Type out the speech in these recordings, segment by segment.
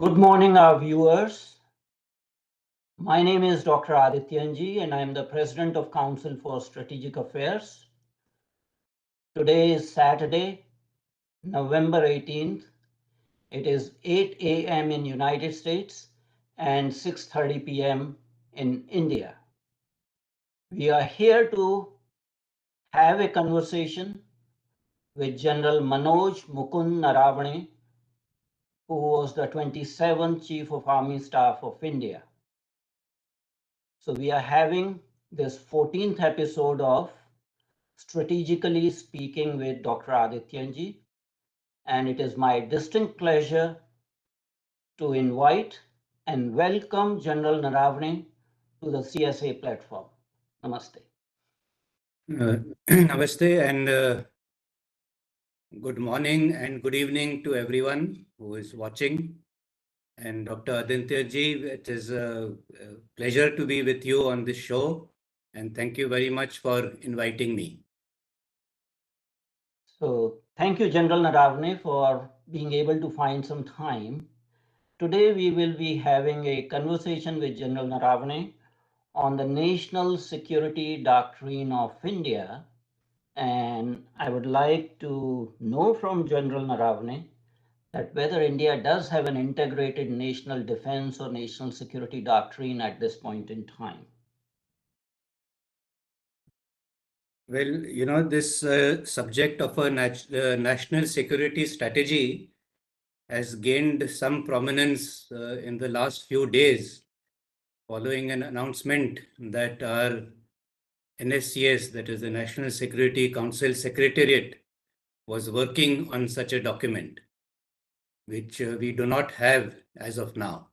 Good morning, our viewers. My name is Dr. Adityanjee, and I am the President of Council for Strategic Affairs. Today is Saturday, November 18th. It is 8 a.m. in United States and 6:30 p.m. in India. We are here to have a conversation with General Manoj Mukund Naravane, who was the 27th Chief of Army Staff of India. So we are having this 14th episode of Strategically Speaking with Dr. Adityanjee, and it is my distinct pleasure to invite and welcome General Naravane to the CSA platform. Namaste. Namaste and good morning and good evening to everyone who is watching. And Dr. Adityanjee, it is a pleasure to be with you on this show. And thank you very much for inviting me. So thank you, General Naravane, for being able to find some time. Today we will be having a conversation with General Naravane on the national security doctrine of India. And I would like to know from General Naravane that whether India does have an integrated national defense or national security doctrine at this point in time. Well, this subject of a national security strategy has gained some prominence in the last few days following an announcement that our NSCS, that is the National Security Council Secretariat, was working on such a document, which we do not have as of now.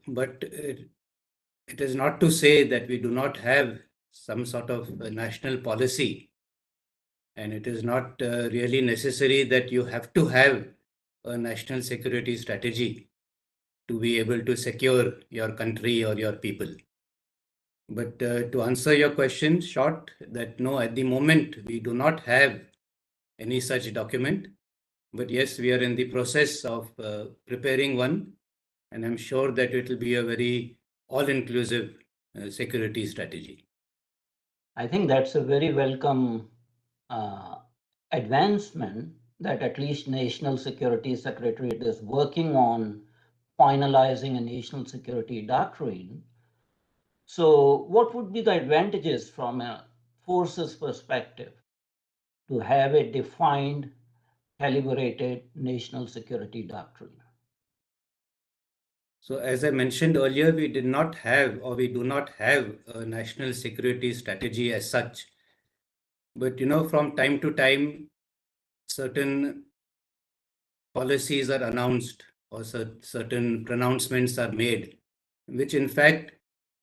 But it is not to say that we do not have some sort of a national policy, and it is not really necessary that you have to have a national security strategy to be able to secure your country or your people. But to answer your question short, that no, at the moment, we do not have any such document. But yes, we are in the process of preparing one, and I'm sure that it will be a very all-inclusive security strategy. I think that's a very welcome advancement that at least National Security Secretariat is working on finalizing a national security doctrine. So what would be the advantages from a forces perspective to have a defined, calibrated national security doctrine? So as I mentioned earlier, we did not have, or we do not have, a national security strategy as such. But from time to time, certain policies are announced or certain pronouncements are made, which in fact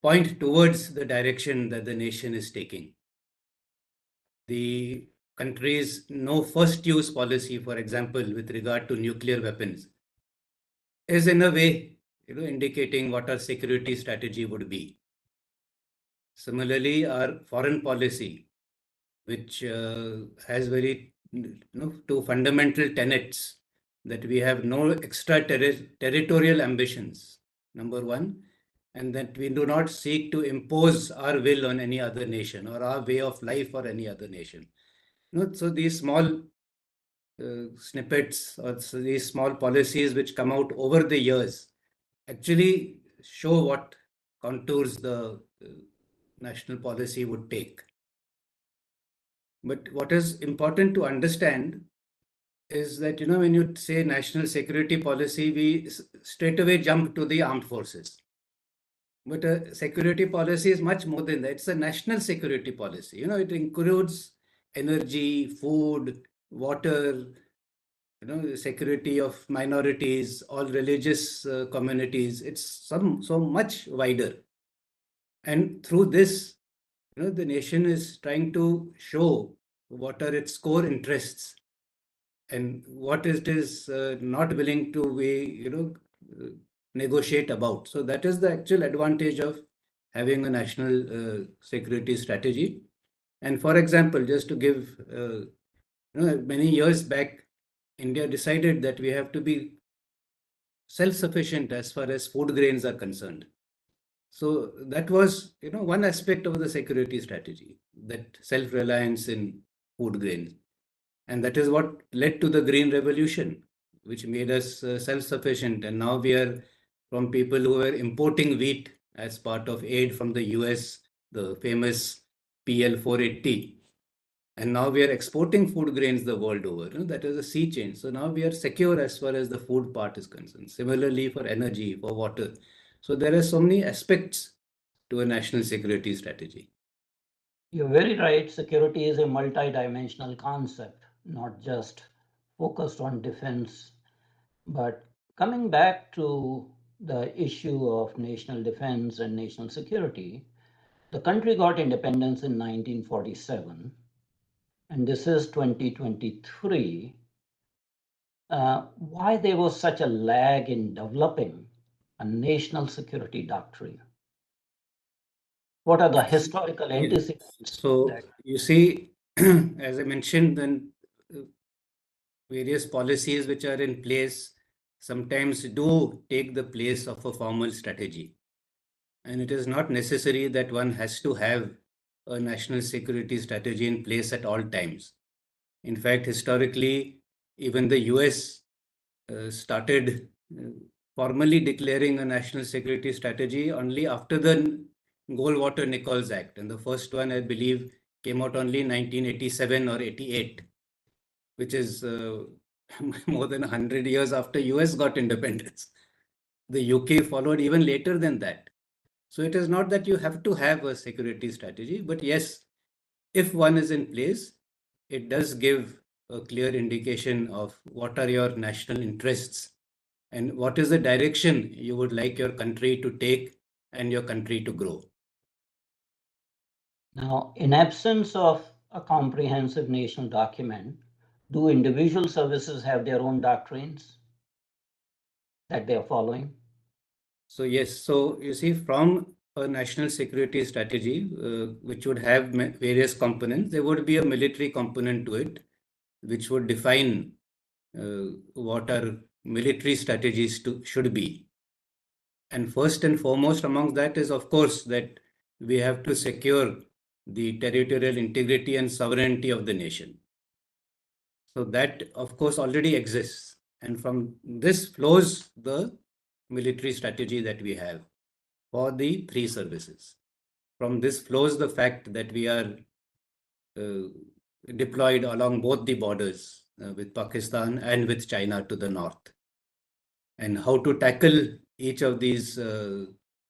point towards the direction that the nation is taking. The country's no first use policy, for example, with regard to nuclear weapons, is in a way indicating what our security strategy would be. Similarly, our foreign policy, which has very two fundamental tenets, that we have no territorial ambitions, number one, and that we do not seek to impose our will on any other nation or our way of life or any other nation. So these small snippets or these small policies which come out over the years actually show what contours the national policy would take. But what is important to understand is that, when you say national security policy, we straight away jump to the armed forces. But a security policy is much more than that. It's a national security policy. It includes energy, food, water, the security of minorities, all religious communities. It's so much wider. And through this, the nation is trying to show what are its core interests and what it is not willing to negotiate about. So that is the actual advantage of having a national security strategy. And for example, just to give, many years back, India decided that we have to be self-sufficient as far as food grains are concerned. So that was, one aspect of the security strategy, that self-reliance in food grains. And that is what led to the Green Revolution, which made us self-sufficient. And now we are from people who were importing wheat as part of aid from the US, the famous PL 480. And now we are exporting food grains the world over. That is a sea change. So now we are secure as far as the food part is concerned. Similarly for energy, for water. So there are so many aspects to a national security strategy. You're very right. Security is a multidimensional concept, not just focused on defense. But coming back to the issue of national defense and national security, the country got independence in 1947, and this is 2023. Why there was such a lag in developing a national security doctrine? What are the historical Yeah. antecedents So that you see, as I mentioned, then various policies which are in place sometimes do take the place of a formal strategy. And it is not necessary that one has to have a national security strategy in place at all times. In fact, historically, even the US started formally declaring a national security strategy only after the Goldwater-Nichols Act. And the first one, I believe, came out only in 1987 or 88, which is more than 100 years after US got independence. The UK followed even later than that. So it is not that you have to have a security strategy, but yes, if one is in place, it does give a clear indication of what are your national interests and what is the direction you would like your country to take and your country to grow. now, in absence of a comprehensive national document, do individual services have their own doctrines that they are following? So yes, so you see, from a national security strategy, which would have various components, there would be a military component to it, which would define what our military strategies should be. And first and foremost among that is, of course, that we have to secure the territorial integrity and sovereignty of the nation. So that, of course, already exists. And from this flows the military strategy that we have for the three services. From this flows the fact that we are uh, deployed along both the borders with Pakistan and with China to the north. And how to tackle each of these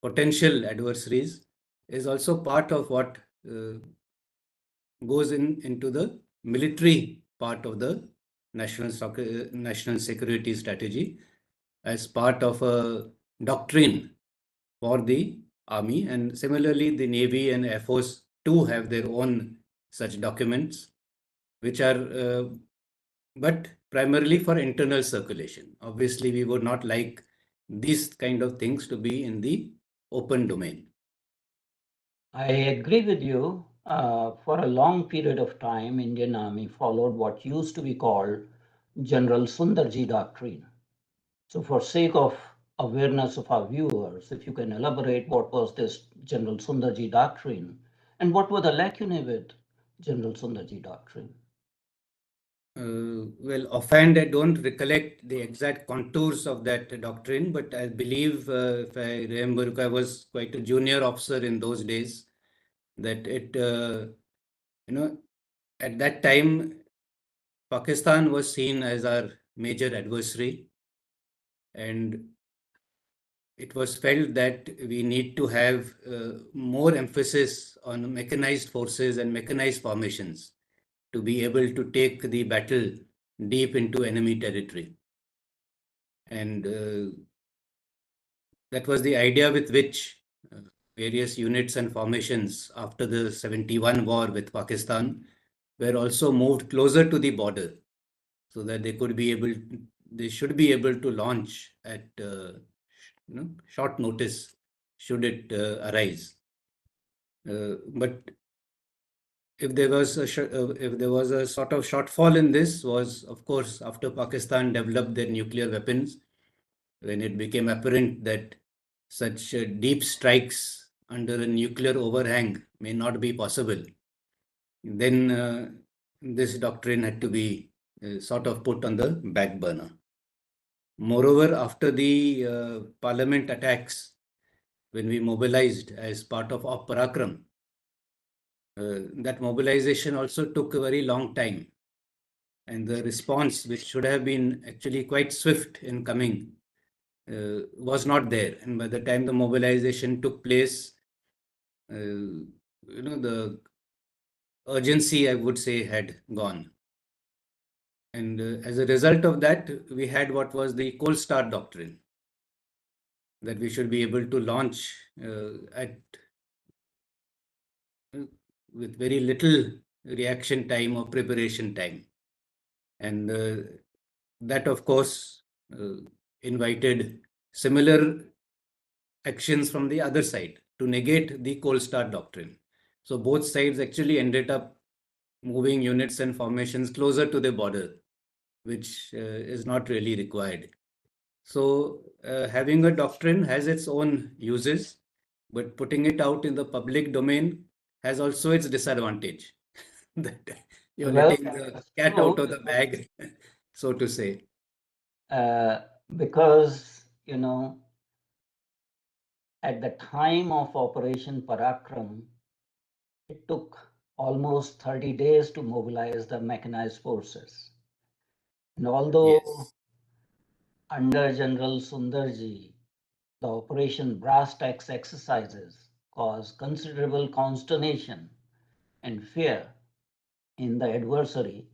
potential adversaries is also part of what goes into the military part of the national security strategy as part of a doctrine for the army. And similarly, the Navy and Air Force too have their own such documents, which are but primarily for internal circulation. Obviously, we would not like these kind of things to be in the open domain. I agree with you. For a long period of time, Indian Army followed what used to be called General Sundarji doctrine. So for sake of awareness of our viewers, if you can elaborate what was this General Sundarji doctrine and what were the lacunae with General Sundarji doctrine? Well, offhand, I don't recollect the exact contours of that doctrine, but I believe, if I remember, I was quite a junior officer in those days, that at that time, Pakistan was seen as our major adversary, and it was felt that we need to have more emphasis on mechanized forces and mechanized formations to be able to take the battle deep into enemy territory. And that was the idea with which various units and formations after the 71 war with Pakistan were also moved closer to the border so that they should be able to launch at short notice should it arise. But if there was a sort of shortfall in this was, of course, after Pakistan developed their nuclear weapons, when it became apparent that such deep strikes under a nuclear overhang may not be possible, then this doctrine had to be sort of put on the back burner. Moreover, after the parliament attacks, when we mobilized as part of Parakram, that mobilization also took a very long time. And the response, which should have been actually quite swift in coming, was not there. And by the time the mobilization took place, the urgency, I would say, had gone. And as a result of that, we had what was the cold start doctrine, that we should be able to launch with very little reaction time or preparation time. And that, of course, invited similar actions from the other side to negate the cold start doctrine. So both sides actually ended up moving units and formations closer to the border, which is not really required. So having a doctrine has its own uses, but putting it out in the public domain has also its disadvantage. That you're Well, letting the cat out of the bag, so to say. Because, at the time of Operation Parakram, it took almost 30 days to mobilize the mechanized forces. And although under General Sundarji, the Operation Brass Tacks exercises caused considerable consternation and fear in the adversary,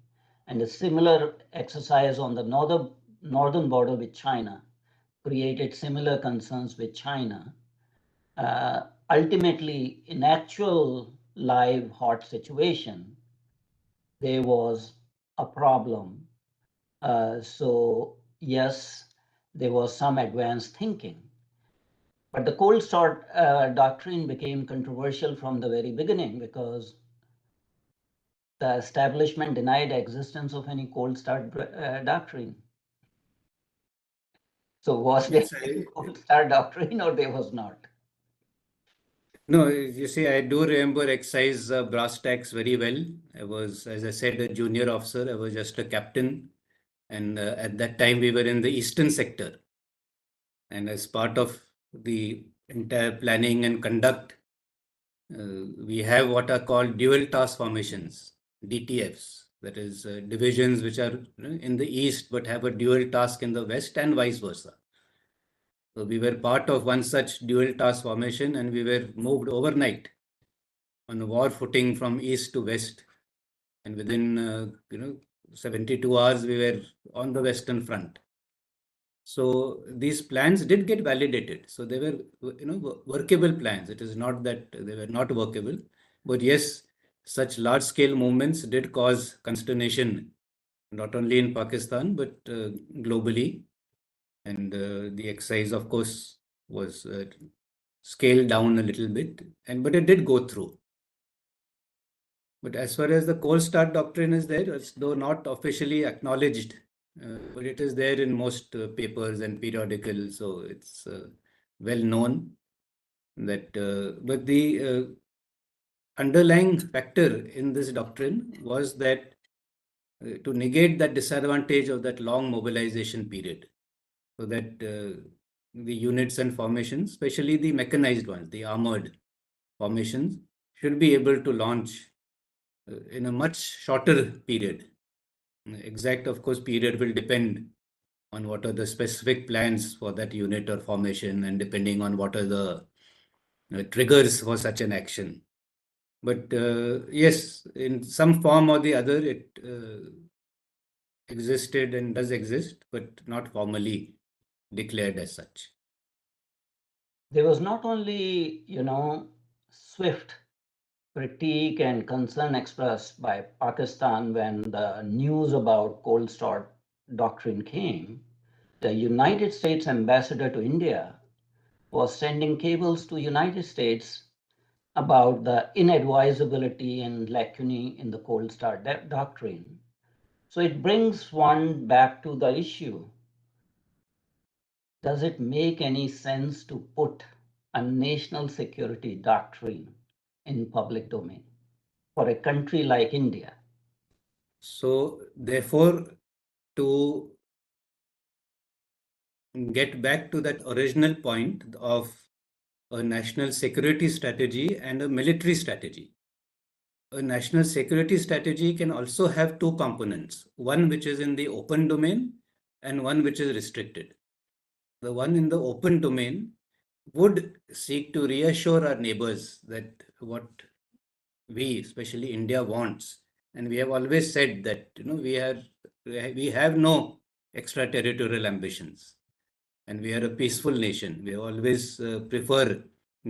and a similar exercise on the northern border with China created similar concerns with China. Ultimately, in actual live hot situation, there was a problem. So yes, there was some advanced thinking. But the cold start doctrine became controversial from the very beginning because the establishment denied existence of any cold start doctrine. So was there any cold start doctrine or there was not? No, you see, I do remember excise brass tacks very well. I was, as I said, a junior officer. I was just a captain. And at that time, we were in the eastern sector. And as part of the entire planning and conduct, we have what are called dual task formations, DTFs. That is divisions which are in the east but have a dual task in the west and vice versa. So we were part of one such dual task formation, and we were moved overnight on a war footing from east to west. And within 72 hours, we were on the Western Front. So these plans did get validated. So they were, workable plans. It is not that they were not workable, but yes, such large-scale movements did cause consternation, not only in Pakistan but globally. And the exercise, of course, was scaled down a little bit, but it did go through. But as far as the cold start doctrine is there, it's though not officially acknowledged, but it is there in most papers and periodicals, so it's well known that. But the underlying factor in this doctrine was that to negate that disadvantage of that long mobilization period, so that the units and formations, especially the mechanized ones, the armored formations, should be able to launch in a much shorter period. Exact, of course, period will depend on what are the specific plans for that unit or formation, and depending on what are the triggers for such an action. But yes, in some form or the other, it existed and does exist, but not formally declared as such. There was not only, swift critique and concern expressed by Pakistan when the news about cold start doctrine came. The United States ambassador to India was sending cables to United States about the inadvisability and lacunae in the cold start doctrine. So it brings one back to the issue does it make any sense to put a national security doctrine in public domain for a country like India? So therefore, to get back to that original point of a national security strategy and a military strategy. A national security strategy can also have two components, one which is in the open domain and one which is restricted. The one in the open domain would seek to reassure our neighbors that what we, especially India, wants. And we have always said that we have no extraterritorial ambitions, and we are a peaceful nation. We always prefer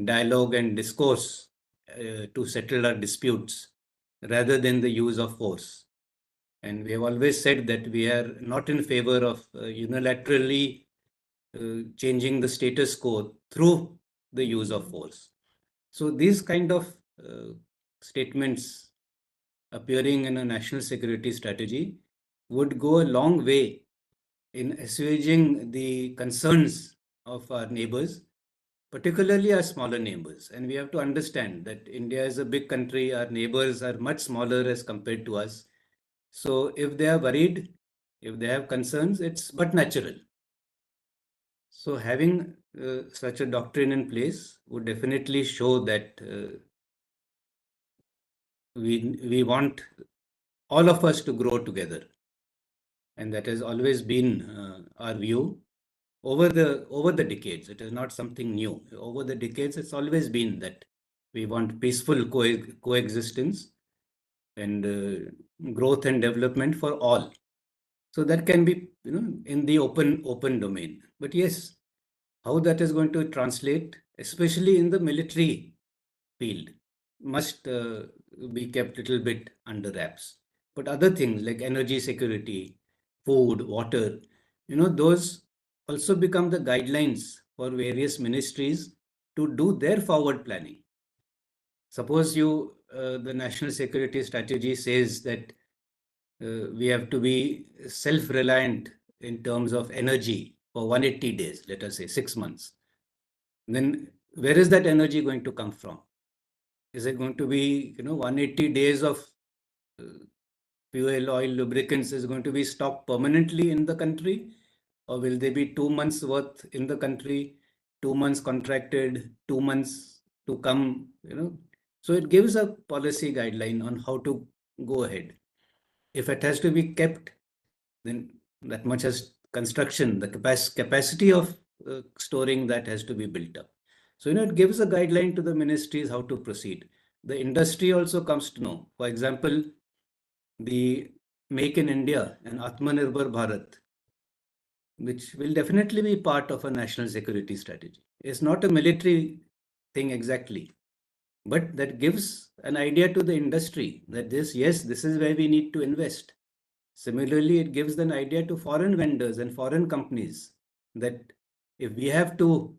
dialogue and discourse to settle our disputes rather than the use of force. And we have always said that we are not in favor of unilaterally changing the status quo through the use of force. So these kind of statements appearing in a national security strategy would go a long way in assuaging the concerns of our neighbors, particularly our smaller neighbors. And we have to understand that India is a big country. Our neighbors are much smaller as compared to us. So if they are worried, if they have concerns, it's but natural. So having such a doctrine in place would definitely show that we want all of us to grow together. And that has always been our view over the decades. It is not something new. Over the decades, it's always been that we want peaceful coexistence and growth and development for all. So that can be in the open domain. But yes, how that is going to translate, especially in the military field, must be kept a little bit under wraps. But other things like energy security, food, water, those also become the guidelines for various ministries to do their forward planning. Suppose the national security strategy says that we have to be self-reliant in terms of energy for 180 days, let us say 6 months. Then where is that energy going to come from? Is it going to be 180 days of uh, fuel, oil, lubricants is going to be stocked permanently in the country, or will there be 2 months worth in the country, 2 months contracted, 2 months to come? So it gives a policy guideline on how to go ahead. If it has to be kept, then that much as construction, the capacity of storing that has to be built up. So it gives a guideline to the ministries how to proceed. The industry also comes to know. For example, the Make in India and Atmanirbhar Bharat, which will definitely be part of a national security strategy. It's not a military thing exactly, but that gives an idea to the industry that this is where we need to invest. Similarly, it gives an idea to foreign vendors and foreign companies that if we have to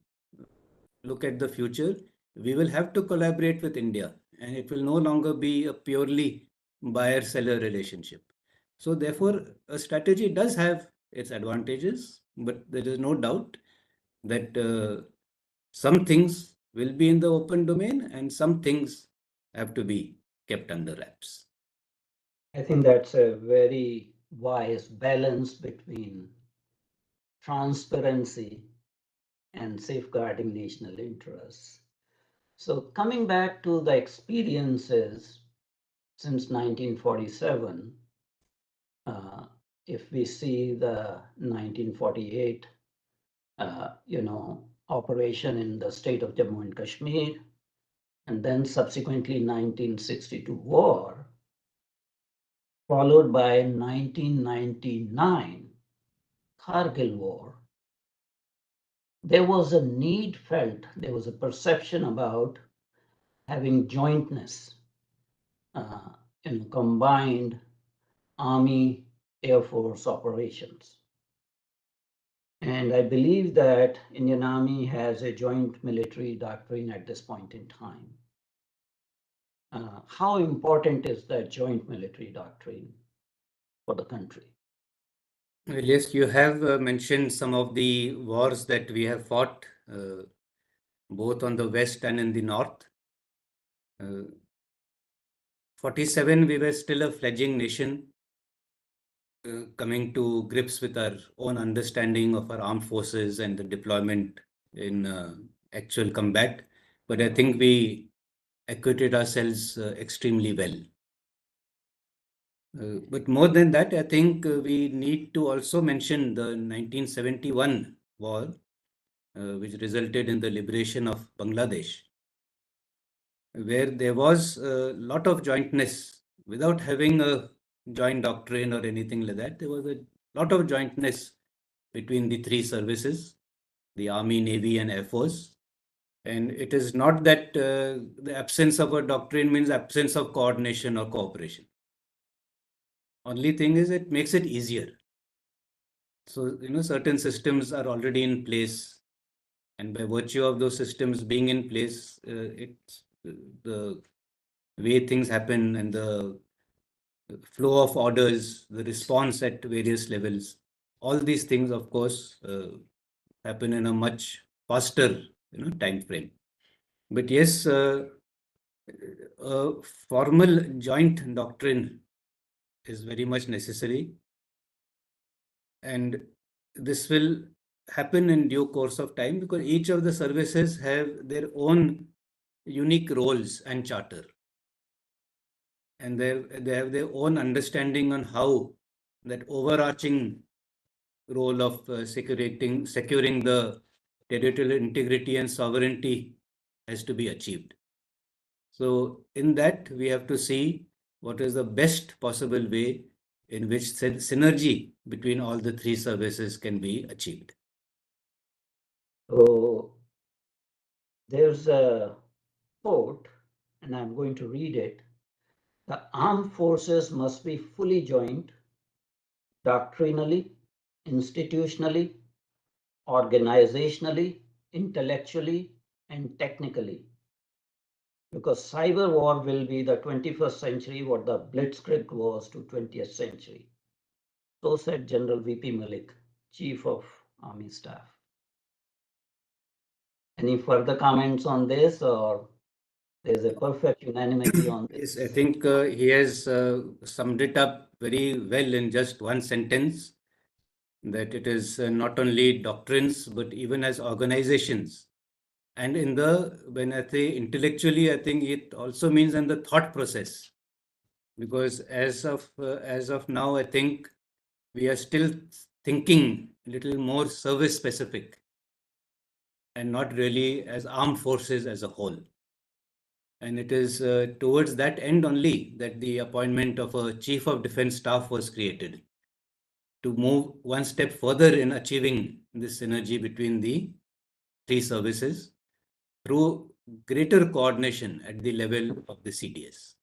look at the future, we will have to collaborate with India, and it will no longer be a purely buyer-seller relationship. So therefore, a strategy does have its advantages, but there is no doubt that some things will be in the open domain and some things have to be kept under wraps. I think that's a very wise balance between transparency and safeguarding national interests. So coming back to the experiences since 1947, if we see the 1948, operation in the state of Jammu and Kashmir, and then subsequently 1962 war, followed by 1999 Kargil war, there was a need felt, there was a perception about having jointness, combined Army, Air Force operations. And I believe that Indian Army has a joint military doctrine at this point in time. How important is that joint military doctrine for the country? Well, yes, you have mentioned some of the wars that we have fought, both on the west and in the north. 47, we were still a fledgling nation, coming to grips with our own understanding of our armed forces and the deployment in actual combat. But I think we acquitted ourselves extremely well. But more than that, I think we need to also mention the 1971 war, which resulted in the liberation of Bangladesh, where there was a lot of jointness without having a joint doctrine or anything like that. There was a lot of jointness between the three services, the Army, Navy, and Air Force. And it is not that the absence of a doctrine means absence of coordination or cooperation. Only thing is it makes it easier. So, certain systems are already in place, and by virtue of those systems being in place, it's the way things happen and the flow of orders, the response at various levels, all these things, of course, happen in a much faster, time frame. But yes, a formal joint doctrine is very much necessary, and this will happen in due course of time because each of the services have their own unique roles and charter, and they have their own understanding on how that overarching role of securing the territorial integrity and sovereignty has to be achieved. So in that, we have to see what is the best possible way in which synergy between all the three services can be achieved. So there's a quote, and I'm going to read it. The armed forces must be fully joined doctrinally, institutionally, organizationally, intellectually, and technically. Because cyber war will be the 21st century what the blitzkrieg was to 20th century. So said General V.P. Malik, Chief of Army Staff. Any further comments on this, or there's a perfect unanimity on this? Yes, I think he has summed it up very well in just one sentence, that it is not only doctrines, but even as organizations. And when I say intellectually, I think it also means in the thought process, because as of now, I think we are still thinking a little more service specific and not really as armed forces as a whole. And it is towards that end only that the appointment of a chief of defense staff was created, to move one step further in achieving this synergy between the three services through greater coordination at the level of the CDS.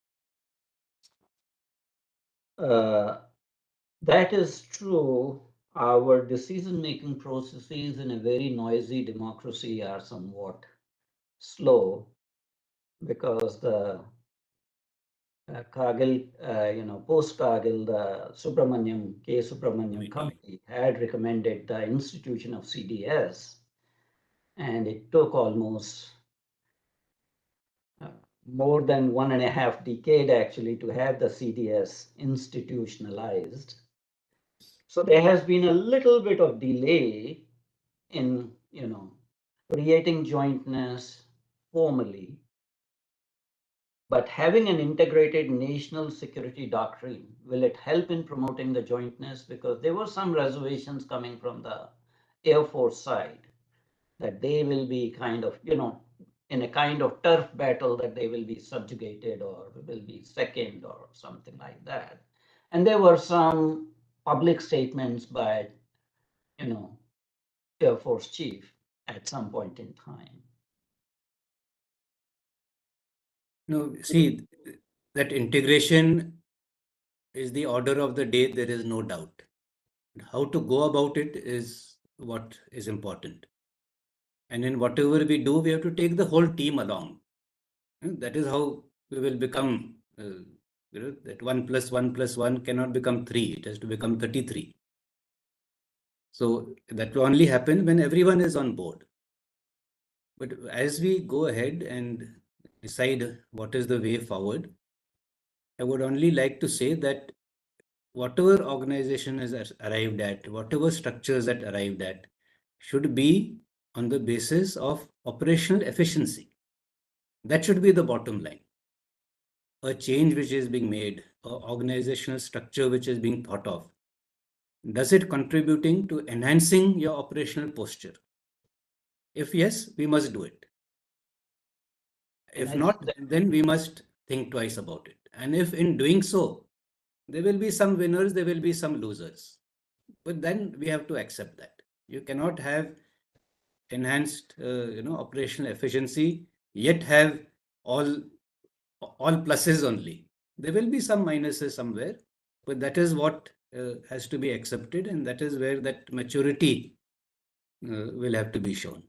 That is true. Our decision-making processes in a very noisy democracy are somewhat slow because the Cargill, post-Cargill, the Subramaniam Committee had recommended the institution of CDS, and it took almost more than 1.5 decade actually to have the CDS institutionalized. So there has been a little bit of delay in, creating jointness formally, but having an integrated national security doctrine, will it help in promoting the jointness? Because there were some reservations coming from the Air Force side that they will be kind of, in a kind of turf battle, that they will be subjugated or will be second or something like that. And there were some public statements by, Air Force chief at some point in time. No, see, that integration is the order of the day, there is no doubt. How to go about it is what is important. And in whatever we do, we have to take the whole team along. That is how we will become, that 1 + 1 + 1 cannot become 3. It has to become 33. So that will only happen when everyone is on board. But as we go ahead and decide what is the way forward, I would only like to say that whatever organization is arrived at, whatever structures that arrived at, should be on the basis of operational efficiency. That should be the bottom line. A change which is being made, a organizational structure which is being thought of, does it contributing to enhancing your operational posture? If yes, we must do it. And If I think not, that then we must think twice about it. And if in doing so, there will be some winners, there will be some losers. But then we have to accept that. You cannot have enhanced, operational efficiency, yet have all all pluses only. There will be some minuses somewhere, but that is what has to be accepted, and that is where that maturity will have to be shown.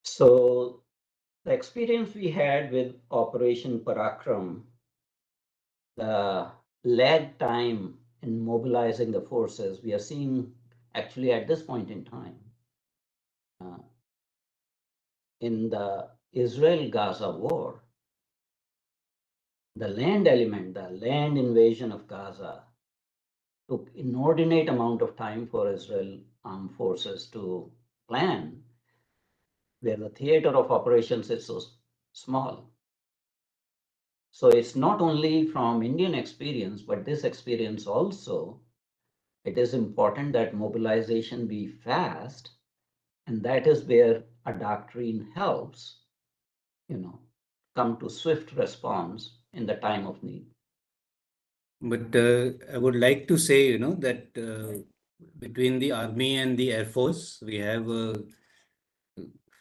so the experience we had with Operation Parakram, the lag time in mobilizing the forces, we are seeing actually at this point in time uh, in the Israel-Gaza war, the land element, the land invasion of Gaza took inordinate amount of time for Israel armed forces to plan, where the theater of operations is so small. So it's not only from Indian experience, but this experience also, it is important that mobilization be fast, and that is where a doctrine helps, come to swift response in the time of need. But I would like to say, that between the Army and the Air Force, we have a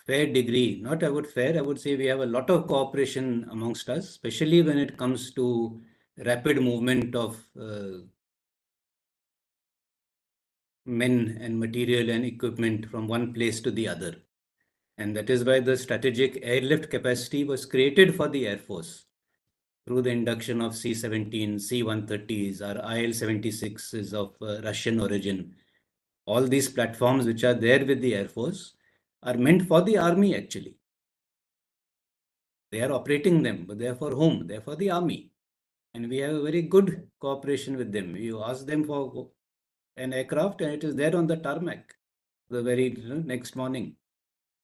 fair degree, not I would say we have a lot of cooperation amongst us, especially when it comes to rapid movement of men and material and equipment from one place to the other. And that is why the strategic airlift capacity was created for the Air Force through the induction of C-17, C-130s, or IL-76 is of Russian origin. All these platforms which are there with the Air Force are meant for the Army actually. They are operating them, but they are for whom? They are for the Army. And we have a very good cooperation with them. You ask them for an aircraft and it is there on the tarmac the very next morning.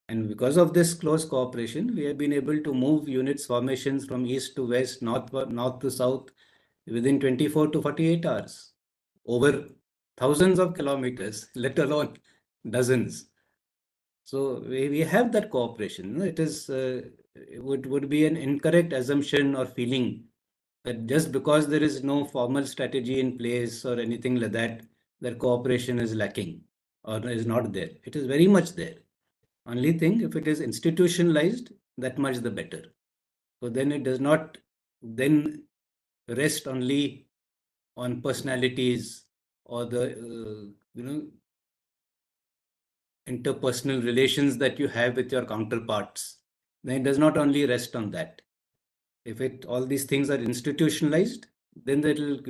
And because of this close cooperation, we have been able to move units formations from east to west, north to south within 24 to 48 hours, over thousands of kilometers, let alone dozens. So we have that cooperation. It would be an incorrect assumption or feeling that just because there is no formal strategy in place or anything like that, that cooperation is lacking or is not there. It is very much there. Only thing, if it is institutionalized, that much the better. So then it does not then rest only on personalities or the interpersonal relations that you have with your counterparts. Then it does not only rest on that. If it all these things are institutionalized, then that will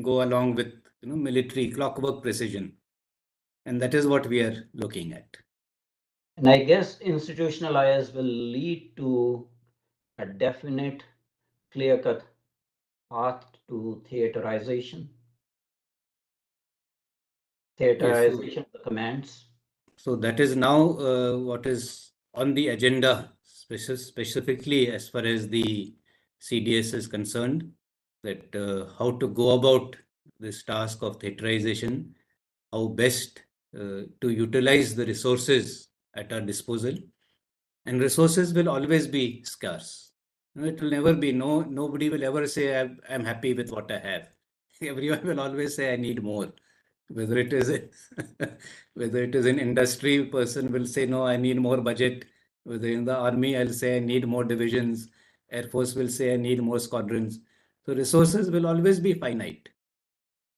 go along with military clockwork precision, and that is what we are looking at. And I guess institutionalized will lead to a definite, clear-cut path to theaterization. Yes, Theaterization of the commands. so that is now what is on the agenda, specifically as far as the CDS is concerned, that how to go about this task of theaterization, how best to utilize the resources at our disposal. And resources will always be scarce. It will never be, nobody will ever say, I'm happy with what I have. Everyone will always say, I need more. Whether it is whether it is an industry, person will say, no, I need more budget. Whether in the army, I'll say, I need more divisions. Air Force will say, I need more squadrons. So resources will always be finite.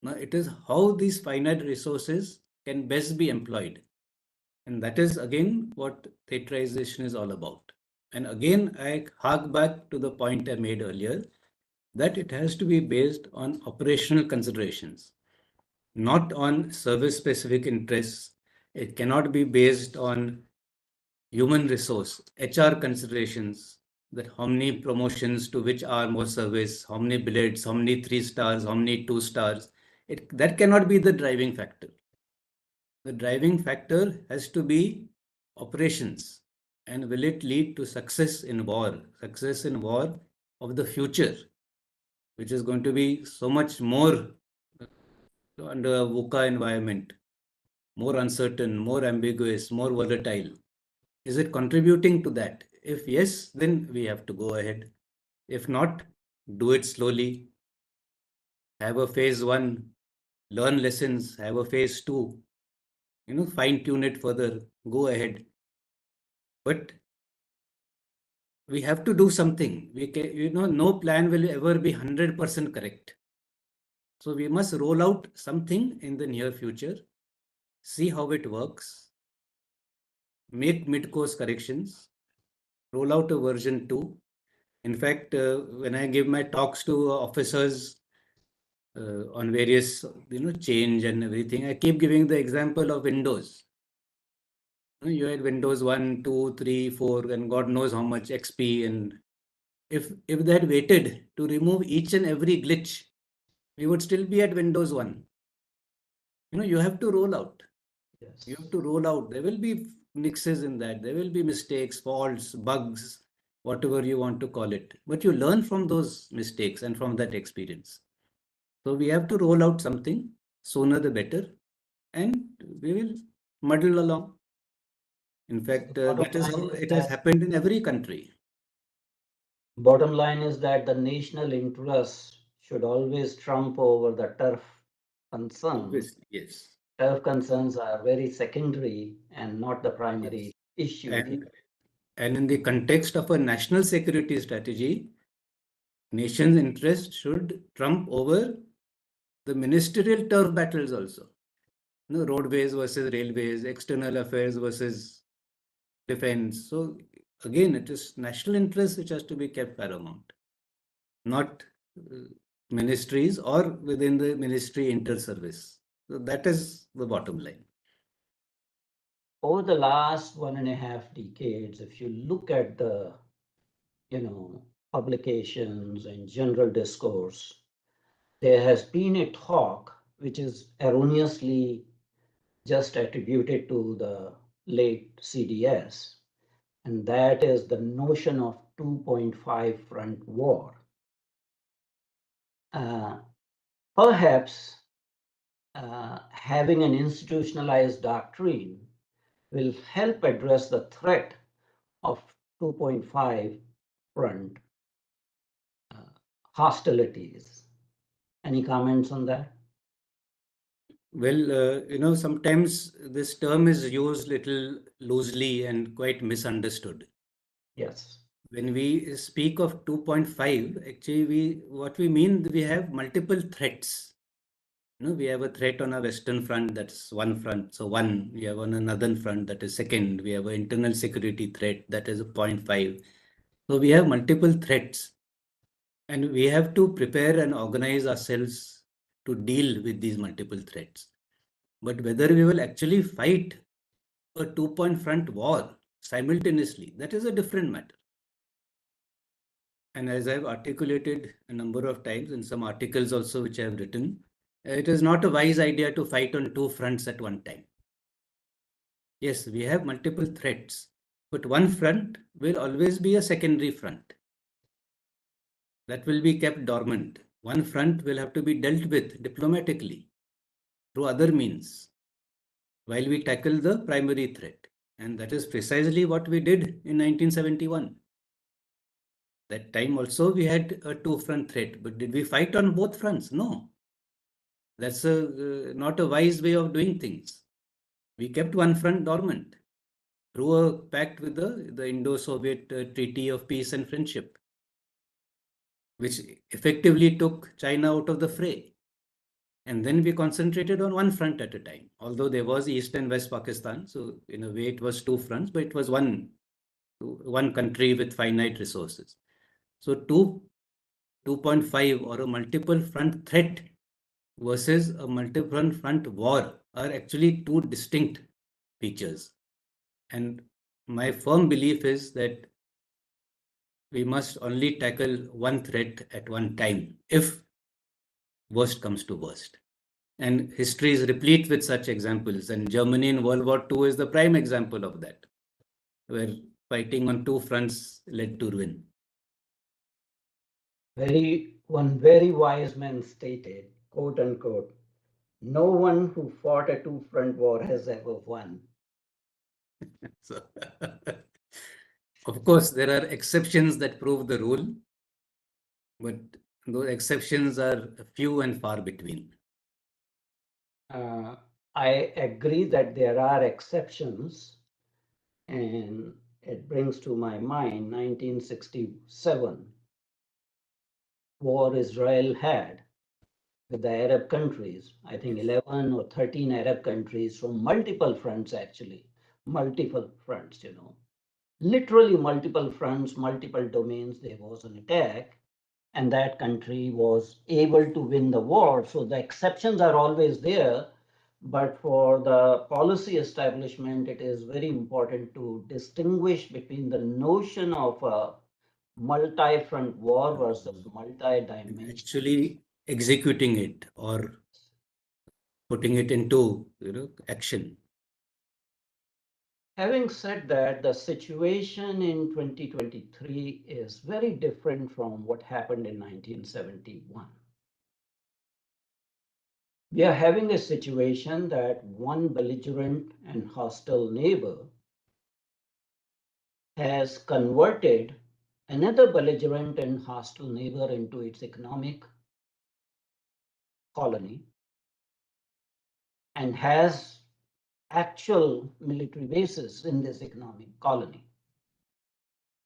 Now, it is how these finite resources can best be employed. And that is again what theaterization is all about. And again, I hark back to the point I made earlier that it has to be based on operational considerations. not on service-specific interests. It cannot be based on human resource, HR considerations, that how many promotions to which are more service, how many billets, how many 3 stars, how many 2 stars. That cannot be the driving factor. The driving factor has to be operations. And will it lead to success in war? Success in war of the future, which is going to be so much more under a VUCA environment, more uncertain, more ambiguous, more volatile. Is it contributing to that? If yes, then we have to go ahead. If not, do it slowly. Have a phase one, learn lessons, have a phase two, fine tune it further, go ahead. But we have to do something. We can, no plan will ever be 100% correct. So we must roll out something in the near future, see how it works, make mid-course corrections, roll out a version 2. In fact, when I give my talks to officers on various, change and everything, I keep giving the example of Windows. You had Windows 1, 2, 3, 4, and God knows how much XP. And if they had waited to remove each and every glitch, we would still be at Windows 1. You have to roll out. Yes. You have to roll out. There will be mixes in that. There will be mistakes, faults, bugs, whatever you want to call it. But you learn from those mistakes and from that experience. So we have to roll out something, sooner the better, and we will muddle along. In fact, that is how it has happened in every country. Bottom line is that the national interest should always trump over the turf concerns. Obviously, yes. Turf concerns are very secondary and not the primary issue. And in the context of a national security strategy, nation's interest should trump over the ministerial turf battles also. Roadways versus railways, external affairs versus defense. So again, it is national interest which has to be kept paramount, not ministries or within the ministry inter-service. So that is the bottom line. Over the last 1.5 decades, if you look at the, publications and general discourse, there has been a talk which is erroneously just attributed to the late CDS, and that is the notion of 2.5 front war. Perhaps having an institutionalized doctrine will help address the threat of 2.5 front hostilities. Any comments on that? Well, sometimes this term is used little loosely and quite misunderstood. Yes. When we speak of 2.5, actually, what we mean, we have multiple threats. We have a threat on our western front, that's one front. So one, we have on a northern front, that is second. We have an internal security threat, that is a 0.5. So we have multiple threats. And we have to prepare and organize ourselves to deal with these multiple threats. But whether we will actually fight a 2-point front war simultaneously, that is a different matter. And as I've articulated a number of times in some articles also which I have written, it is not a wise idea to fight on 2 fronts at one time. Yes, we have multiple threats, but one front will always be a secondary front. That will be kept dormant. One front will have to be dealt with diplomatically through other means while we tackle the primary threat. And that is precisely what we did in 1971. That time also we had a 2-front threat, but did we fight on both fronts? No. That's not a wise way of doing things. We kept one front dormant through a pact with the Indo-Soviet Treaty of Peace and Friendship, which effectively took China out of the fray. And then we concentrated on one front at a time, although there was East and West Pakistan. So in a way it was 2 fronts, but it was one country with finite resources. So 2.5 or a multiple front threat versus a multi-front war are actually two distinct features. And my firm belief is that we must only tackle one threat at one time if worst comes to worst. And history is replete with such examples. And Germany in World War II is the prime example of that, where fighting on two fronts led to ruin. One very wise man stated, quote unquote, no one who fought a two-front war has ever won. So, of course, there are exceptions that prove the rule, but those exceptions are few and far between. I agree that there are exceptions, and it brings to my mind 1967 war Israel had with the Arab countries. I think 11 or 13 Arab countries from multiple fronts, actually, multiple fronts, literally multiple fronts, multiple domains. There was an attack, and that country was able to win the war. So the exceptions are always there. But for the policy establishment, it is very important to distinguish between the notion of a multi-front war versus multi-dimensional. Actually executing it or putting it into action. Having said that, the situation in 2023 is very different from what happened in 1971. We are having a situation that one belligerent and hostile neighbor has converted another belligerent and hostile neighbor into its economic colony and has actual military bases in this economic colony.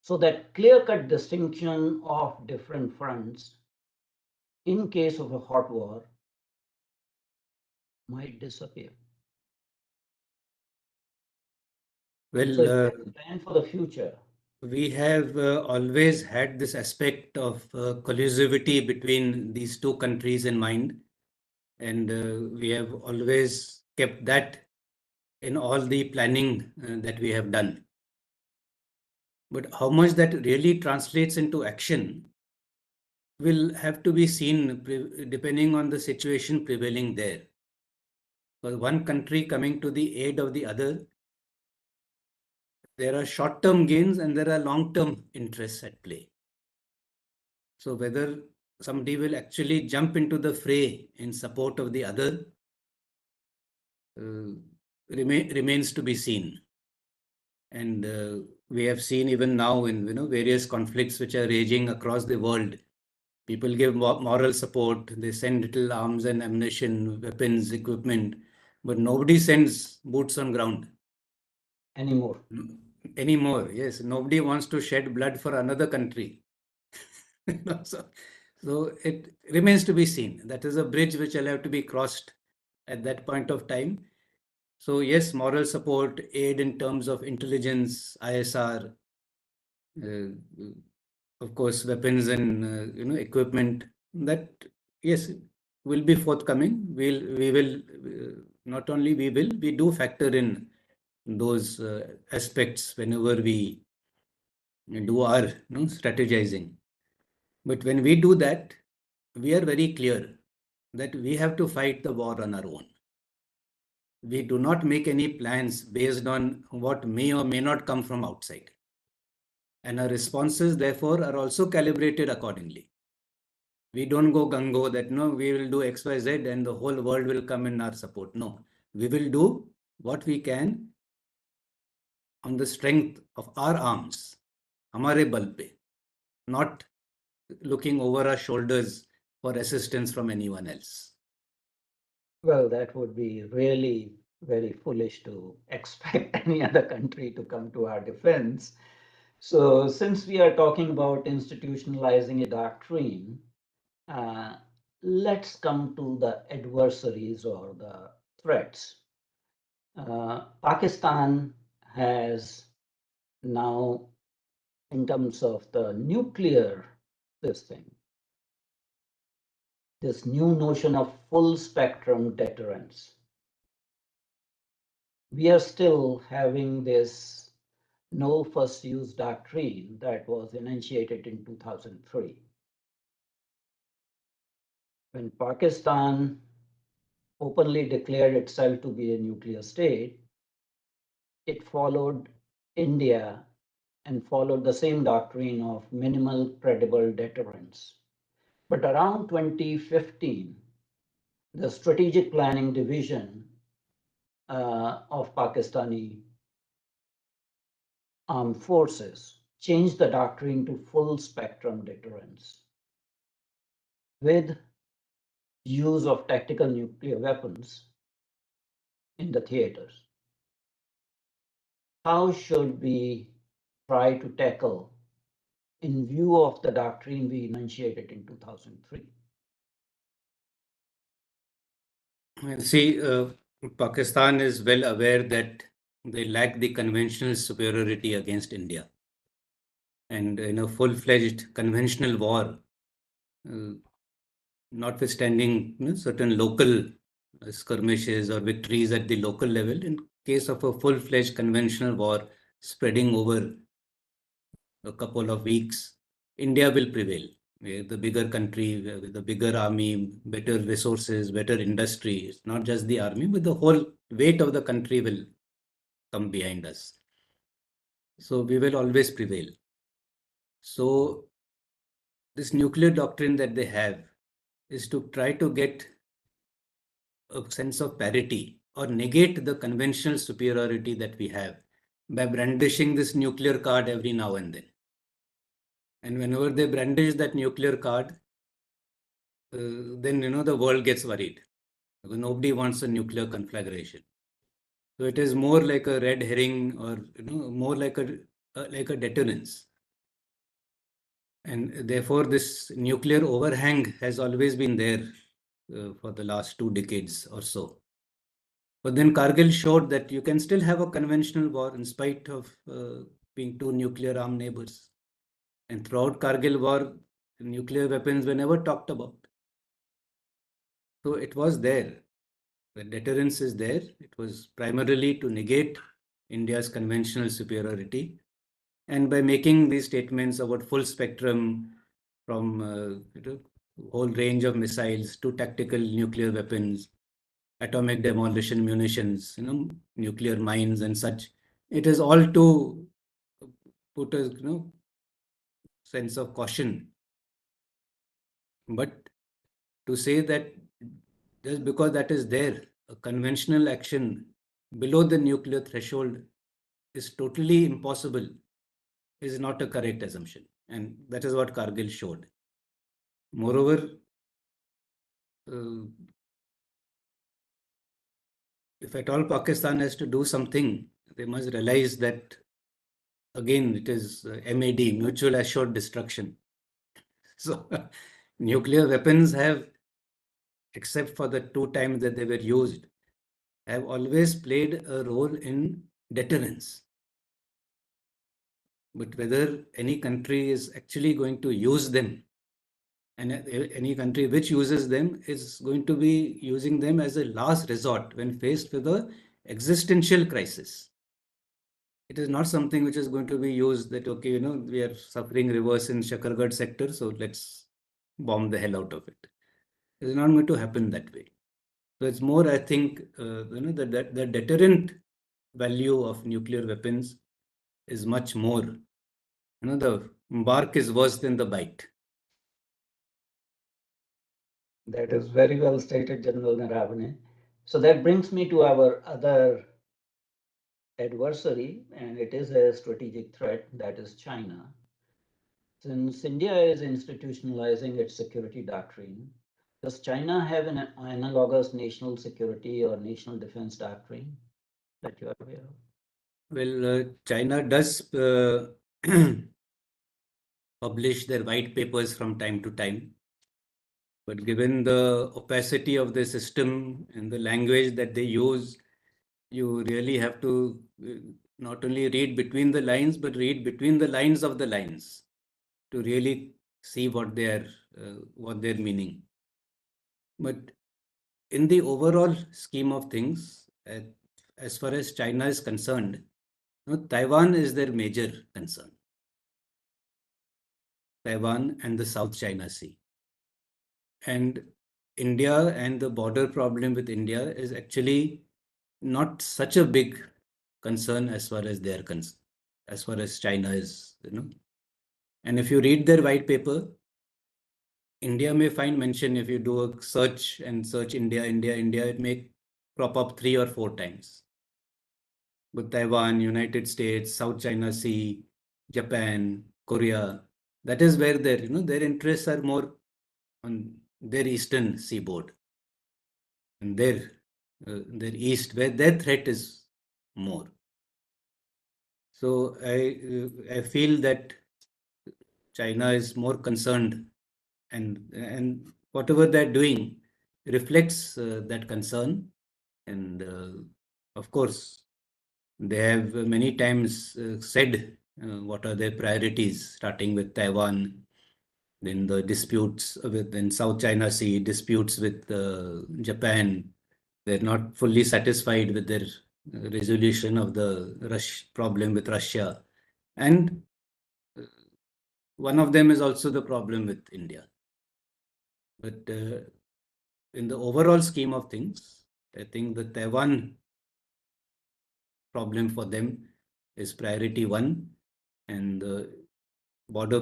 So that clear-cut distinction of different fronts in case of a hot war might disappear. So Well, if we plan for the future, we have always had this aspect of collusivity between these two countries in mind, and we have always kept that in all the planning that we have done. But how much that really translates into action will have to be seen depending on the situation prevailing there. For one country coming to the aid of the other, there are short-term gains and there are long-term interests at play. So whether somebody will actually jump into the fray in support of the other uh, remains to be seen. And we have seen even now in various conflicts which are raging across the world. People give moral support. They send little arms and ammunition, weapons, equipment, but nobody sends boots on ground anymore. Anymore. Yes, nobody wants to shed blood for another country. so, so it remains to be seen. That is a bridge which will have to be crossed at that point of time. So yes, moral support, aid in terms of intelligence, ISR, uh, of course, weapons and equipment. That yes will be forthcoming. We will not only we do factor in those aspects whenever we do our strategizing. But when we do that, we are very clear that we have to fight the war on our own. We do not make any plans based on what may or may not come from outside. And our responses, therefore, are also calibrated accordingly. We don't go gung-ho that no, we will do X, Y, Z and the whole world will come in our support. No, we will do what we can on the strength of our arms, हमारे बल पे, not looking over our shoulders for assistance from anyone else. Well, that would be really very foolish to expect any other country to come to our defense. So, since we are talking about institutionalizing a doctrine, uh, let's come to the adversaries or the threats. Pakistan has now, in terms of the nuclear this thing, this new notion of full spectrum deterrence. We are still having this no first use doctrine that was enunciated in 2003. When Pakistan openly declared itself to be a nuclear state, it followed India and followed the same doctrine of minimal credible deterrence. But around 2015, the Strategic Planning Division of Pakistani armed forces changed the doctrine to full spectrum deterrence with use of tactical nuclear weapons in the theaters. How should we try to tackle in view of the doctrine we enunciated in 2003? See, Pakistan is well aware that they lack the conventional superiority against India. And in a full-fledged conventional war, notwithstanding certain local skirmishes or victories at the local level, in case of a full-fledged conventional war spreading over a couple of weeks, India will prevail. We're the bigger country with the bigger army, better resources, better industry. It's not just the army, but the whole weight of the country will come behind us. So we will always prevail. So this nuclear doctrine that they have is to try to get a sense of parity or negate the conventional superiority that we have by brandishing this nuclear card every now and then. And whenever they brandish that nuclear card, then the world gets worried because nobody wants a nuclear conflagration. So it is more like a red herring, or more like a deterrence. And therefore, this nuclear overhang has always been there for the last 2 decades or so. But then Kargil showed that you can still have a conventional war in spite of being 2 nuclear armed neighbors. And throughout Kargil war, nuclear weapons were never talked about. So it was there. The deterrence is there. It was primarily to negate India's conventional superiority. And by making these statements about full spectrum from whole range of missiles to tactical nuclear weapons, atomic demolition munitions, nuclear mines and such, it is all to put a sense of caution. But to say that just because that is there, a conventional action below the nuclear threshold is totally impossible is not a correct assumption. And that is what Kargil showed. Moreover, if at all Pakistan has to do something, they must realize that, again, it is MAD, mutual assured destruction. So nuclear weapons have, except for the 2 times that they were used, have always played a role in deterrence. But whether any country is actually going to use them, and any country which uses them is going to be using them as a last resort when faced with a existential crisis. It is not something which is going to be used that, okay, we are suffering reverse in Shakargarh sector, so let's bomb the hell out of it. It's not going to happen that way. So it's more, I think, the deterrent value of nuclear weapons is much more. The bark is worse than the bite. That is very well stated, General Naravane. So that brings me to our other adversary, and it is a strategic threat, that is China. Since India is institutionalizing its security doctrine, does China have an analogous national security or national defense doctrine that you are aware of? Well, China does publish their white papers from time to time. But given the opacity of the system and the language that they use, you really have to not only read between the lines, but read between the lines of the lines to really see what they're meaning. But in the overall scheme of things, as far as China is concerned, Taiwan is their major concern. Taiwan and the South China Sea. And India and the border problem with India is actually not such a big concern as far as they're concerned, as far as China is. And if you read their white paper, India may find mention if you do a search and search India, India, India, it may crop up 3 or 4 times. But Taiwan, United States, South China Sea, Japan, Korea, that is where their interests are more on their eastern seaboard and their east, where their threat is more. So I feel that China is more concerned, and whatever they're doing reflects that concern. And of course, they have many times said what are their priorities, starting with Taiwan, then the disputes within South China Sea, disputes with Japan. They're not fully satisfied with their resolution of the problem with Russia. And one of them is also the problem with India. But in the overall scheme of things, I think the Taiwan problem for them is priority one, and the border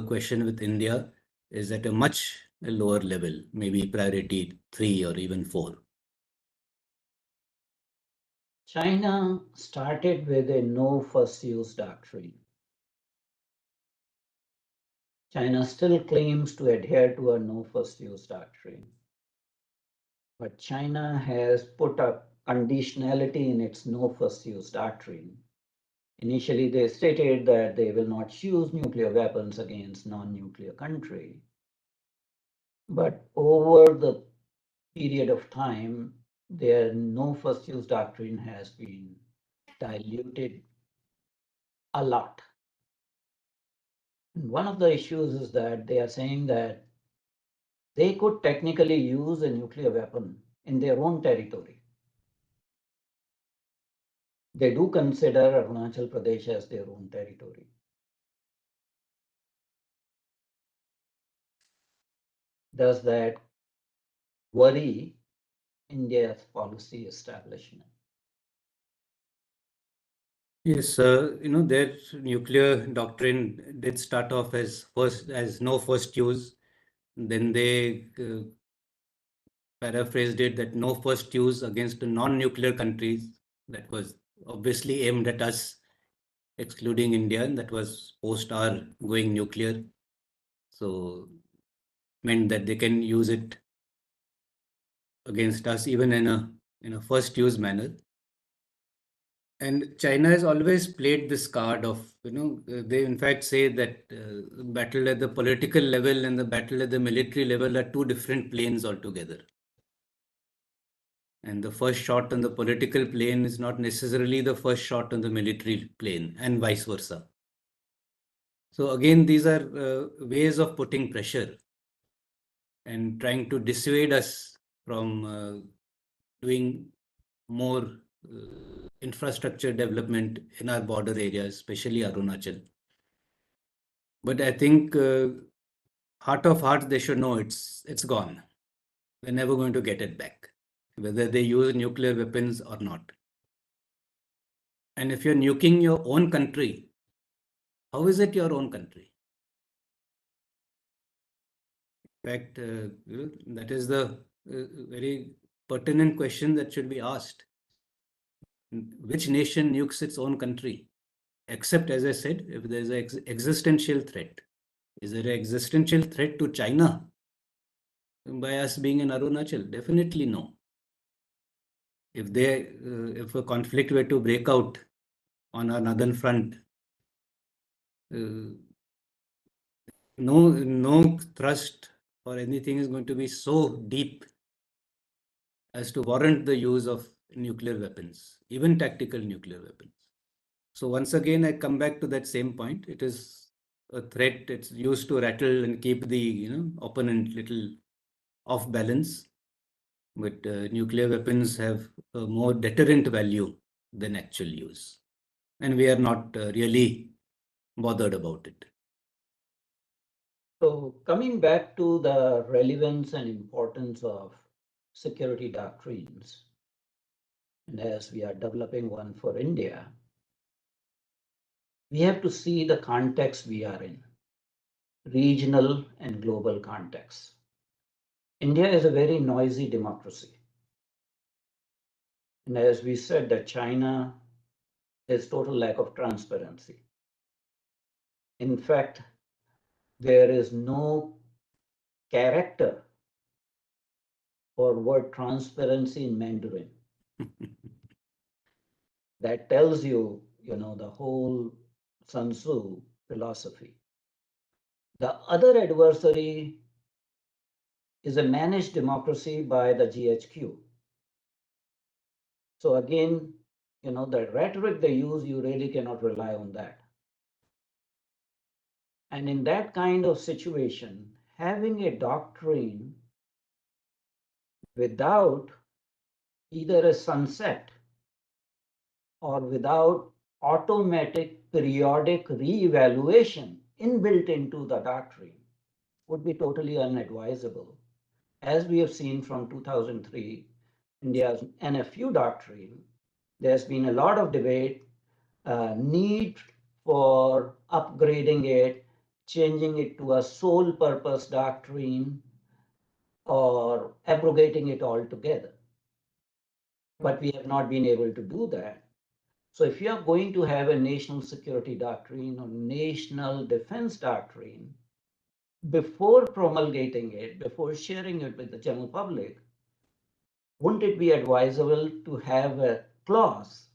question with India is at a much lower level, maybe priority 3 or even 4. China started with a no first use doctrine. China still claims to adhere to a no first use doctrine. But China has put a conditionality in its no first use doctrine. Initially, they stated that they will not use nuclear weapons against non-nuclear country. But over the period of time, their no first use doctrine has been diluted a lot. And one of the issues is that they are saying that they could technically use a nuclear weapon in their own territory. They do consider Arunachal Pradesh as their own territory. Does that worry India's policy establishment? Yes, their nuclear doctrine did start off as no first use. Then they paraphrased it that no first use against the non-nuclear countries. That was obviously aimed at us, excluding India, and that was post our going nuclear. So meant that they can use it against us even in a first use manner. And China has always played this card of, they in fact say that battle at the political level and the battle at the military level are two different planes altogether. And the first shot on the political plane is not necessarily the first shot on the military plane, and vice versa. So again, these are ways of putting pressure and trying to dissuade us from doing more infrastructure development in our border areas, especially Arunachal. But I think heart of hearts, they should know it's gone. They're never going to get it back, whether they use nuclear weapons or not. And if you're nuking your own country, how is it your own country? In fact, that is the very pertinent question that should be asked. Which nation nukes its own country? Except, as I said, if there's an existential threat. Is there an existential threat to China by us being in Arunachal? Definitely no. If a conflict were to break out on our northern front, no thrust or anything is going to be so deep as to warrant the use of nuclear weapons, even tactical nuclear weapons. So once again, I come back to that same point. It is a threat. It's used to rattle and keep the opponent little off balance, but nuclear weapons have a more deterrent value than actual use. And we are not really bothered about it. So coming back to the relevance and importance of security doctrines, and as we are developing one for India, we have to see the context we are in, regional and global context. India is a very noisy democracy. And as we said, that China has total lack of transparency. In fact, there is no character for word transparency in Mandarin. That tells you, the whole Sun Tzu philosophy. The other adversary is a managed democracy by the GHQ. So again, the rhetoric they use, you really cannot rely on that. And in that kind of situation, having a doctrine without either a sunset or without automatic periodic re-evaluation inbuilt into the doctrine would be totally unadvisable. As we have seen from 2003, India's NFU doctrine, there's been a lot of debate, need for upgrading it, changing it to a sole purpose doctrine, or abrogating it altogether. But we have not been able to do that. So if you are going to have a national security doctrine or national defense doctrine, before promulgating it, before sharing it with the general public, wouldn't it be advisable to have a clause,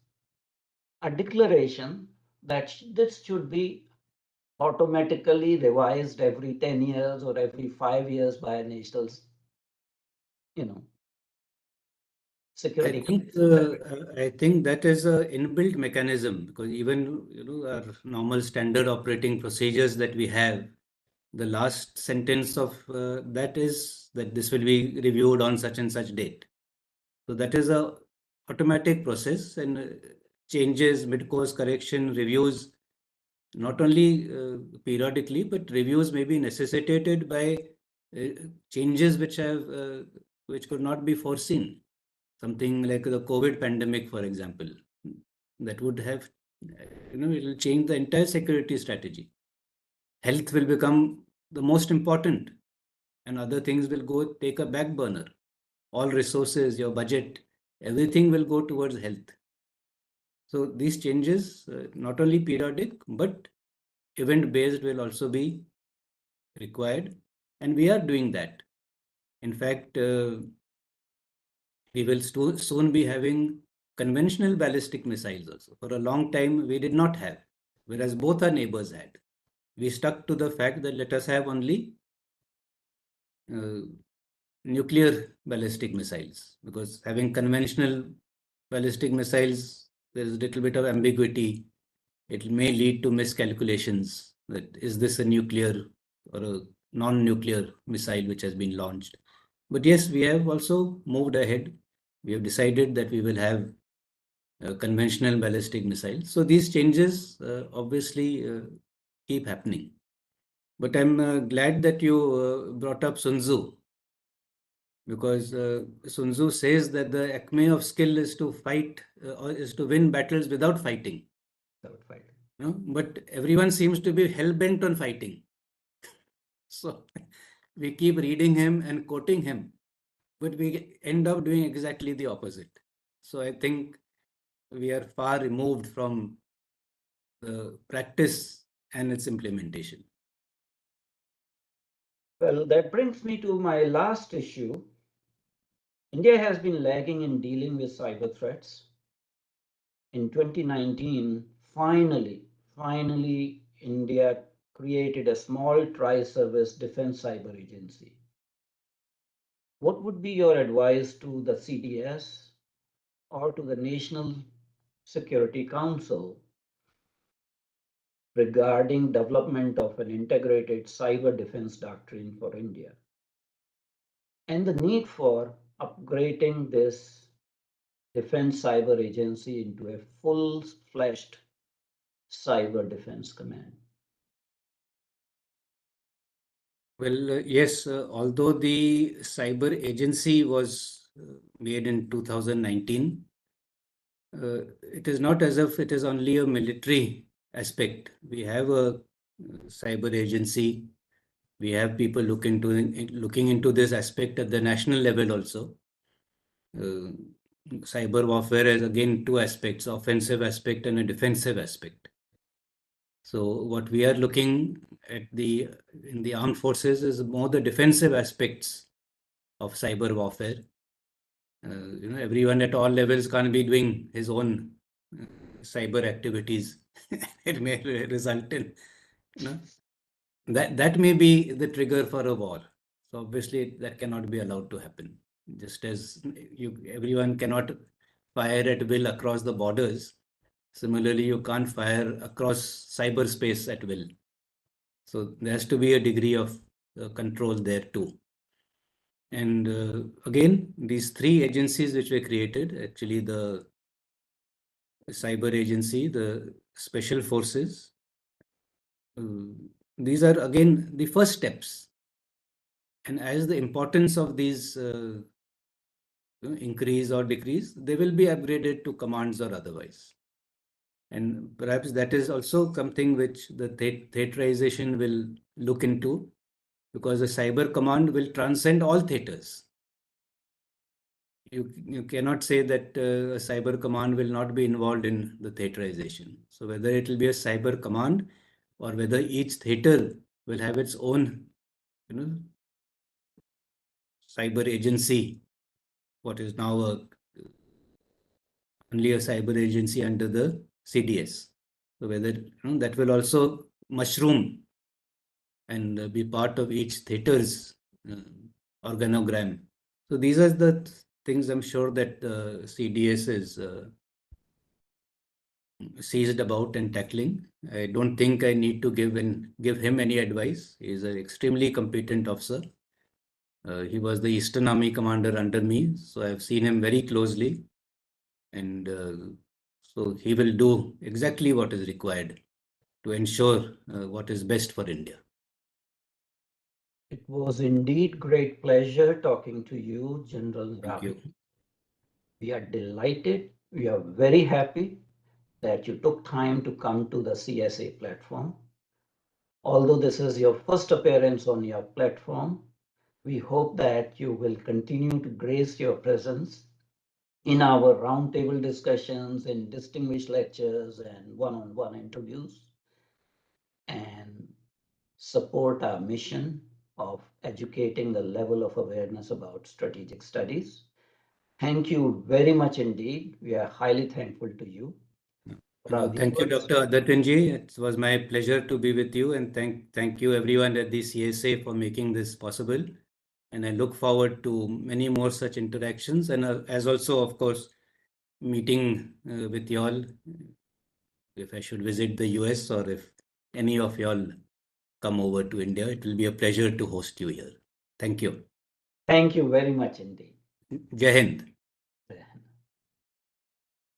a declaration that this should be automatically revised every 10 years or every 5 years by a national, security council? I think that is an inbuilt mechanism, because even our normal standard operating procedures that we have, the last sentence of that is that this will be reviewed on such and such date. So that is a automatic process, and changes, mid-course correction, reviews, not only periodically, but reviews may be necessitated by changes which could not be foreseen. Something like the COVID pandemic, for example, that would have, it will change the entire security strategy. Health will become the most important, and other things will go take a back burner. All resources, your budget, everything will go towards health. So these changes, not only periodic, but event-based, will also be required, and we are doing that. In fact, we will soon be having conventional ballistic missiles also. For a long time, we did not have, whereas both our neighbors had. We stuck to the fact that let us have only nuclear ballistic missiles, because having conventional ballistic missiles, there is a little bit of ambiguity. It may lead to miscalculations, that is this a nuclear or a non-nuclear missile which has been launched. But yes, we have also moved ahead. We have decided that we will have conventional ballistic missiles. So these changes obviously keep happening. But I'm glad that you brought up Sun Tzu, because Sun Tzu says that the acme of skill is to fight, or is to win battles without fighting. Without fighting. But everyone seems to be hell-bent on fighting. So we keep reading him and quoting him, but we end up doing exactly the opposite. So I think we are far removed from the practice and its implementation. Well, that brings me to my last issue. India has been lagging in dealing with cyber threats. In 2019, finally, India created a small tri-service defense cyber agency. What would be your advice to the CDS or to the National Security Council regarding development of an integrated cyber defense doctrine for India? and the need for upgrading this Defense Cyber Agency into a full-fledged cyber defense command. Well, yes, although the cyber agency was made in 2019, it is not as if it is only a military aspect. We have a cyber agency. We have people looking into this aspect at the national level also. Cyber warfare has again two aspects: offensive aspect and a defensive aspect. So what we are looking at in the armed forces is more the defensive aspects of cyber warfare. Everyone at all levels can't be doing his own cyber activities. It may result in, you know, that may be the trigger for a war. So obviously that cannot be allowed to happen. Just as everyone cannot fire at will across the borders, similarly you can't fire across cyberspace at will. So there has to be a degree of control there too. And again, these three agencies which were created, actually the cyber agency, the special forces, these are again the first steps. And as the importance of these increase or decrease, they will be upgraded to commands or otherwise. And perhaps that is also something which the theaterization will look into, because the cyber command will transcend all theaters. You cannot say that a cyber command will not be involved in the theaterization. So whether it will be a cyber command or whether each theater will have its own, cyber agency, what is now only a cyber agency under the CDS. So whether that will also mushroom and be part of each theater's organogram. So these are the things I'm sure that CDS is seized about and tackling. I don't think I need to give him any advice. He's an extremely competent officer. He was the Eastern Army commander under me, so I've seen him very closely, and so he will do exactly what is required to ensure what is best for India. It was indeed great pleasure talking to you, General Naravane. We are delighted. We are very happy that you took time to come to the CSA platform. Although this is your first appearance on your platform, we hope that you will continue to grace your presence in our roundtable discussions, in distinguished lectures and one-on-one interviews, and support our mission of educating the level of awareness about strategic studies. Thank you very much indeed. We are highly thankful to you. Thank you, Dr. Adityanjee. It was my pleasure to be with you, and thank you everyone at the CSA for making this possible. And I look forward to many more such interactions, and as also, of course, meeting with y'all if I should visit the US or if any of y'all come over to India. It will be a pleasure to host you here. Thank you. Thank you very much indeed. Jai Hind.